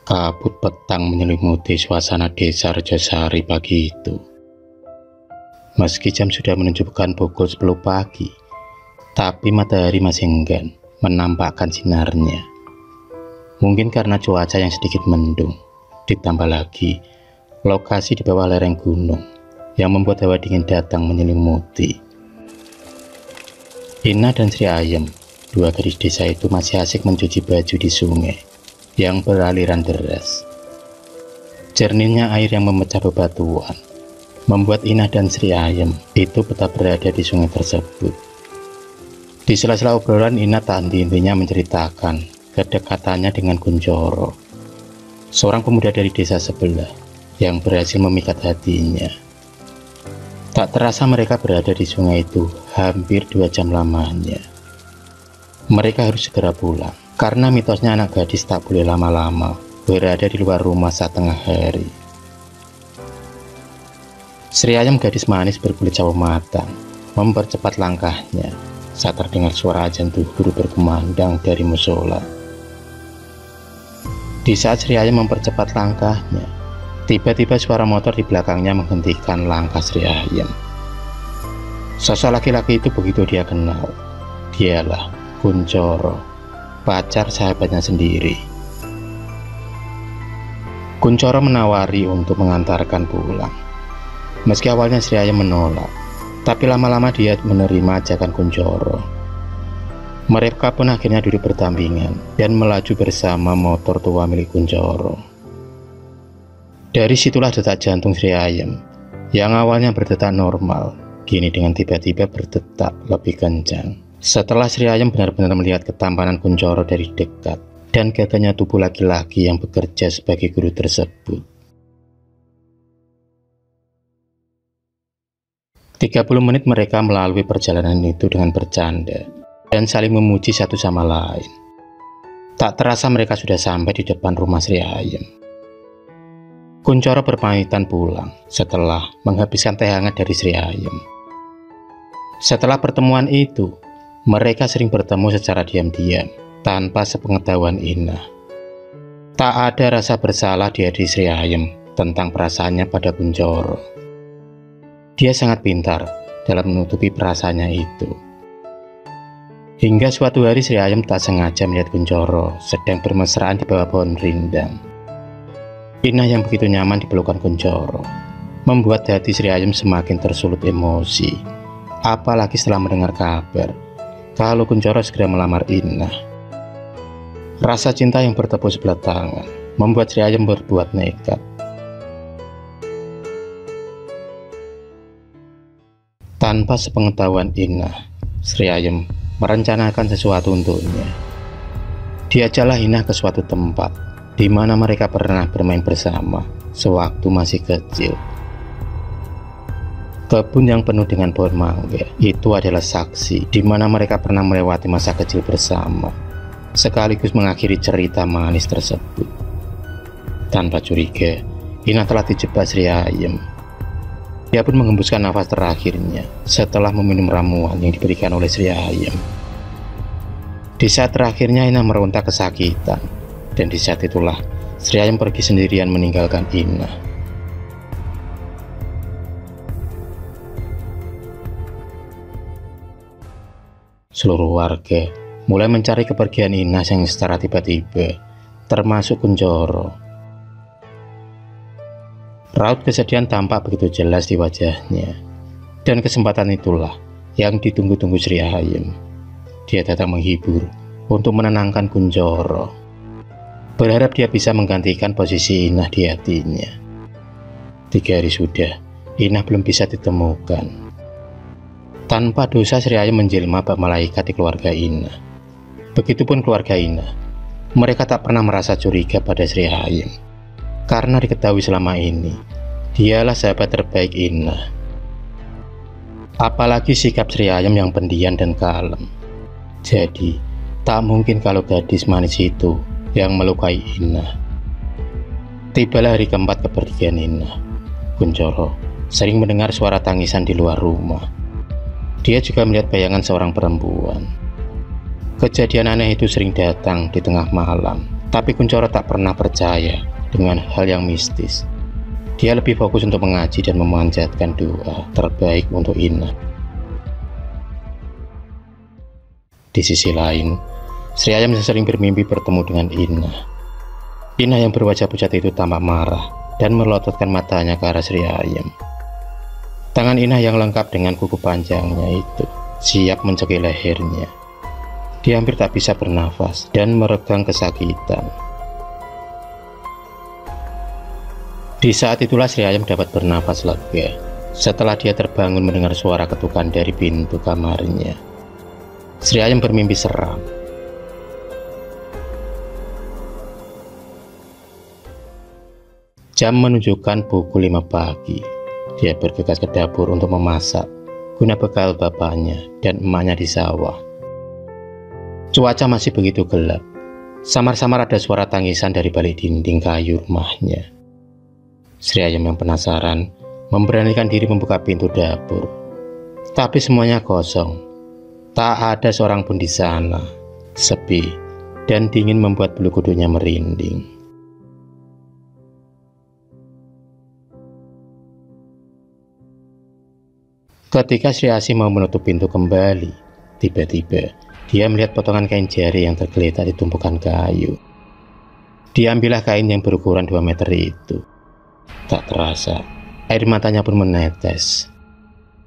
Kabut petang menyelimuti suasana desa Rejosari pagi itu. Meski jam sudah menunjukkan pukul 10 pagi, tapi matahari masih enggan menampakkan sinarnya. Mungkin karena cuaca yang sedikit mendung, ditambah lagi lokasi di bawah lereng gunung yang membuat hawa dingin datang menyelimuti. Ina dan Sri Ayem, dua gadis desa itu masih asik mencuci baju di sungai yang beraliran deras. Jernihnya air yang memecah bebatuan membuat Ina dan Sri Ayem itu tetap berada di sungai tersebut. Di sela-sela obrolan, Ina tak henti-hentinya menceritakan kedekatannya dengan Kunchoro, seorang pemuda dari desa sebelah yang berhasil memikat hatinya. Tak terasa mereka berada di sungai itu hampir 2 jam lamanya. Mereka harus segera pulang karena mitosnya anak gadis tak boleh lama-lama berada di luar rumah saat tengah hari. Sri Ayem, gadis manis berkulit sawo matang, mempercepat langkahnya saat terdengar suara azan zuhur berkumandang dari musola. Di saat Sri Ayem mempercepat langkahnya, tiba-tiba suara motor di belakangnya menghentikan langkah Sri Ayem. Sosok laki-laki itu begitu dia kenal. Dialah Kunchoro, pacar sahabatnya sendiri. Kunchoro menawari untuk mengantarkan pulang. Meski awalnya Sri Ayem menolak, tapi lama-lama dia menerima ajakan Kunchoro. Mereka pun akhirnya duduk berdampingan dan melaju bersama motor tua milik Kunchoro. Dari situlah detak jantung Sri Ayem yang awalnya berdetak normal, kini dengan tiba-tiba berdetak lebih kencang. Setelah Sri Ayem benar-benar melihat ketampanan Kunchoro dari dekat dan gagahnya tubuh laki-laki yang bekerja sebagai guru tersebut. 30 menit mereka melalui perjalanan itu dengan bercanda dan saling memuji satu sama lain. Tak terasa mereka sudah sampai di depan rumah Sri Ayem. Kunchoro berpamitan pulang setelah menghabiskan teh hangat dari Sri Ayem. Setelah pertemuan itu, mereka sering bertemu secara diam-diam tanpa sepengetahuan Ina. Tak ada rasa bersalah di hati Sri Ayem tentang perasaannya pada Kunchoro. Dia sangat pintar dalam menutupi perasaannya itu. Hingga suatu hari Sri Ayem tak sengaja melihat Kunchoro sedang bermesraan di bawah pohon rindang. Ina yang begitu nyaman di pelukan Kunchoro membuat hati Sri Ayem semakin tersulut emosi, apalagi setelah mendengar kabar kalau Kunchoro segera melamar Ina. Rasa cinta yang bertepuk sebelah tangan membuat Sri Ayem berbuat nekat. Tanpa sepengetahuan Ina, Sri Ayem merencanakan sesuatu untuknya. Diajaklah Ina ke suatu tempat di mana mereka pernah bermain bersama sewaktu masih kecil. Kebun yang penuh dengan pohon mangga itu adalah saksi di mana mereka pernah melewati masa kecil bersama, sekaligus mengakhiri cerita manis tersebut. Tanpa curiga, Ina telah dijebak Sri Ayem. Dia pun menghembuskan nafas terakhirnya setelah meminum ramuan yang diberikan oleh Sri Ayem. Di saat terakhirnya Ina meronta kesakitan, dan di saat itulah Sri Ayem pergi sendirian meninggalkan Ina. Seluruh warga mulai mencari kepergian Ina yang secara tiba-tiba, termasuk Kunchoro. Raut kesedihan tampak begitu jelas di wajahnya, dan kesempatan itulah yang ditunggu-tunggu Sri Ayem. Dia datang menghibur untuk menenangkan Kunchoro, berharap dia bisa menggantikan posisi Ina di hatinya. 3 hari sudah, Ina belum bisa ditemukan. Tanpa dosa Sri Ayem menjelma bak malaikat di keluarga Ina. Begitupun keluarga Ina. Mereka tak pernah merasa curiga pada Sri Ayem, karena diketahui selama ini dialah sahabat terbaik Ina. Apalagi sikap Sri Ayem yang pendiam dan kalem. Jadi tak mungkin kalau gadis manis itu yang melukai Ina. Tibalah hari keempat kepergian Ina. Kunchoro sering mendengar suara tangisan di luar rumah. Dia juga melihat bayangan seorang perempuan. Kejadian aneh itu sering datang di tengah malam, tapi Kunchoro tak pernah percaya dengan hal yang mistis. Dia lebih fokus untuk mengaji dan memanjatkan doa terbaik untuk Inna. Di sisi lain, Sri Ayam sering bermimpi bertemu dengan Inna. Inna yang berwajah pucat itu tampak marah dan melototkan matanya ke arah Sri Ayam. Tangan Inna yang lengkap dengan kuku panjangnya itu siap mencekik lehernya. Dia hampir tak bisa bernafas dan meregang kesakitan. Di saat itulah Sri Ayam dapat bernafas lega setelah dia terbangun mendengar suara ketukan dari pintu kamarnya. Sri Ayam bermimpi seram. Jam menunjukkan pukul 5 pagi. Dia bergegas ke dapur untuk memasak guna bekal bapaknya dan emaknya di sawah. Cuaca masih begitu gelap. Samar-samar ada suara tangisan dari balik dinding kayu rumahnya. Sri Ayam yang penasaran memberanikan diri membuka pintu dapur. Tapi semuanya kosong. Tak ada seorang pun di sana. Sepi dan dingin membuat bulu kuduknya merinding. Ketika Sri Asih mau menutup pintu kembali, tiba-tiba dia melihat potongan kain jari yang tergeletak di tumpukan kayu. Diambillah kain yang berukuran 2 meter itu. Tak terasa, air matanya pun menetes.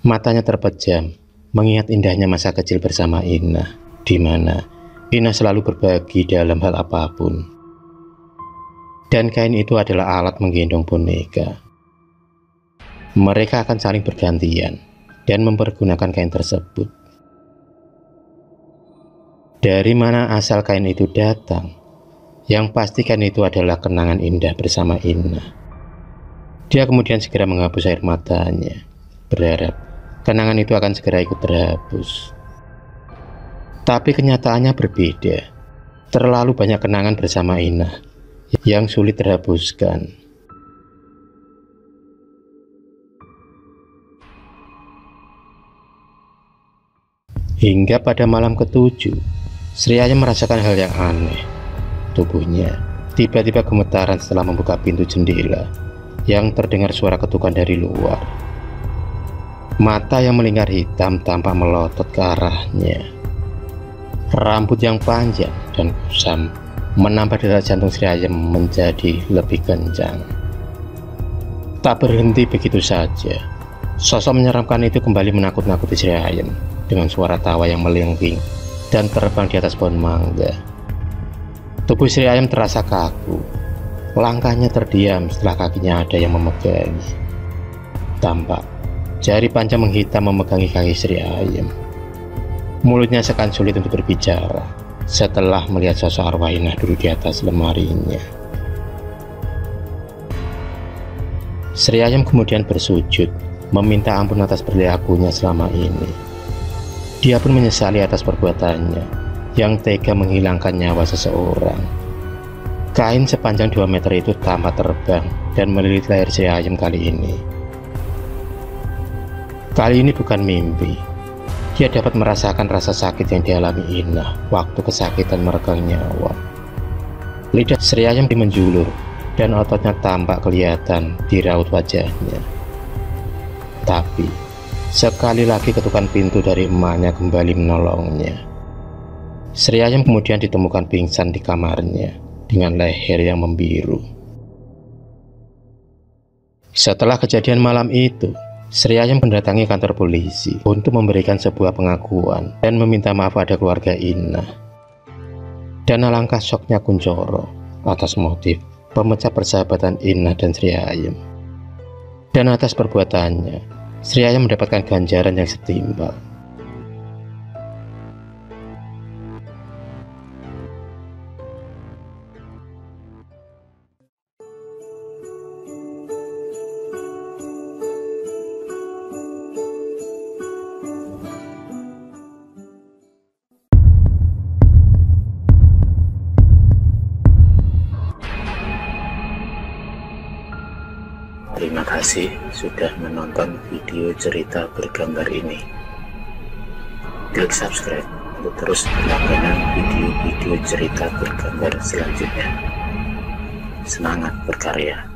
Matanya terpejam, mengingat indahnya masa kecil bersama Inna, di mana Inna selalu berbagi dalam hal apapun. Dan kain itu adalah alat menggendong boneka. Mereka akan saling bergantian dan mempergunakan kain tersebut. Dari mana asal kain itu datang? Yang pasti kain itu adalah kenangan indah bersama Inna. Dia kemudian segera menghapus air matanya, berharap kenangan itu akan segera ikut terhapus. Tapi kenyataannya berbeda. Terlalu banyak kenangan bersama Inna yang sulit terhapuskan. Hingga pada malam ke-7, Sri Ayam merasakan hal yang aneh. Tubuhnya tiba-tiba gemetaran setelah membuka pintu jendela yang terdengar suara ketukan dari luar. Mata yang melingkar hitam tampak melotot ke arahnya. Rambut yang panjang dan kusam menambah detak jantung Sri Ayam menjadi lebih kencang. Tak berhenti begitu saja, sosok menyeramkan itu kembali menakut-nakuti Sri Ayam dengan suara tawa yang melengking dan terbang di atas pohon mangga. Tubuh Sri Ayam terasa kaku. Langkahnya terdiam setelah kakinya ada yang memegangi. Tampak jari panjang menghitam memegangi kaki Sri Ayam. Mulutnya seakan sulit untuk berbicara setelah melihat sosok arwah Inna duduk di atas lemarinya. Sri Ayam kemudian bersujud meminta ampun atas perilakunya selama ini. Dia pun menyesali atas perbuatannya yang tega menghilangkan nyawa seseorang. Kain sepanjang 2 meter itu tampak terbang dan melilit leher Sri Ayam kali ini. Kali ini bukan mimpi. Dia dapat merasakan rasa sakit yang dialami Inna waktu kesakitan meregang nyawa. Lidah Sri Ayam menjulur dan ototnya tampak kelihatan di raut wajahnya. Tapi sekali lagi ketukan pintu dari emaknya kembali menolongnya. Sri Ayam kemudian ditemukan pingsan di kamarnya dengan leher yang membiru. Setelah kejadian malam itu, Sri Ayam mendatangi kantor polisi untuk memberikan sebuah pengakuan dan meminta maaf pada keluarga Inna. Dan alangkah syoknya Kunchoro atas motif pemecah persahabatan Inna dan Sri Ayam. Dan atas perbuatannya, Sri Ayam mendapatkan ganjaran yang setimpal. Terima kasih sudah menonton video cerita bergambar ini. Klik subscribe untuk terus berlangganan video-video cerita bergambar selanjutnya. Semangat berkarya.